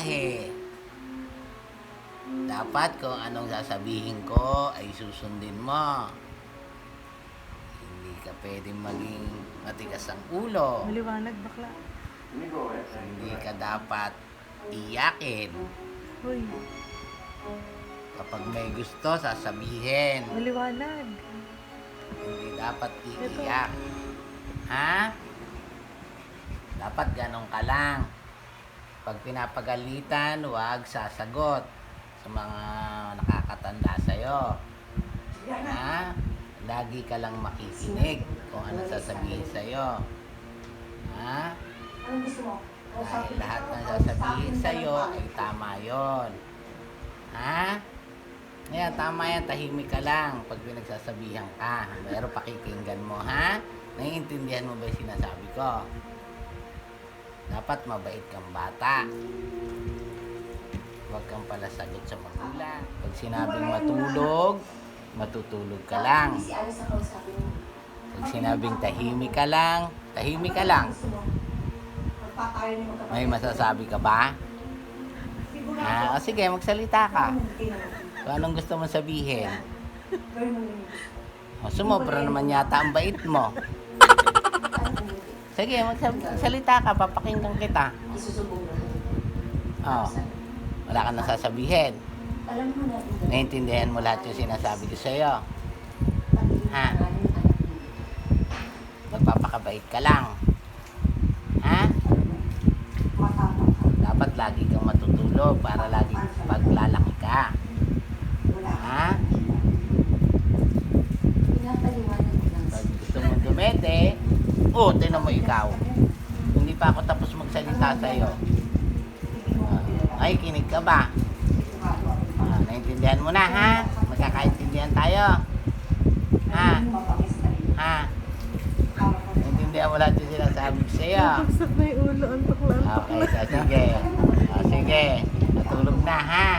biyahe. Dapat kung anong sasabihin ko ay susundin mo. Hindi ka pwedeng maging matigas ang ulo. Maliwanag, bakla. Hindi ka dapat iyakin. Hoy, Kapag may gusto, sasabihin. maliwanag. Hindi dapat iiyak. Ha? Dapat ganun ka lang. Pag pinapagalitan, huwag sasagot sa mga nakakatanda sa'yo. Ha? Lagi ka lang makikinig kung ano sasabihin sa'yo. Ha? Anong gusto mo? Dahil lahat ng sasabihin sa'yo ay tama yon. Ha? Ngayon, tama yan, tahimik ka lang pag pinagsasabihan ka. Pero pakikinggan mo, ha? Naiintindihan mo ba yung sinasabi ko? Dapat mabait kang bata. Huwag kang pala sagot sa magulang. Pag sinabing matulog, matutulog ka lang. Si Alice ang kausapin mo. Pag sinabing tahimik ka lang, tahimik ka lang. Gusto mo? Magpapakain mo ka ba? May masasabi ka ba? O sige, magsalita ka. Kung anong gusto mong sabihin. Gawin mo yun. Sumobra naman yata ang bait mo. Sige, magsalita ka, papakinggan kita. Isusubong mo. Wala ka nang sasabihin. Alam mo na. Naintindihan mo lahat yung sinasabi ko sa'yo. Ha? Magpapakabait ka lang. Ha? Matapang ka. Dapat lagi kang matutulog para lagi paglalaki ka. Wala ka. Ha? Pinapaliwanag ko lang. Pag gusto mong dumete, tinan mo ikaw. Hindi pa ako tapos magsalita sa'yo. Ay, kinig ka ba? Naintindihan mo na, ha? Magkakaintindihan tayo. Ha? Ha? Naintindihan mo lahat yung sinasabi ko sa'yo. Pagsak na yung ulo, antok lang. Okay, sige. Sige, natulog na, ha?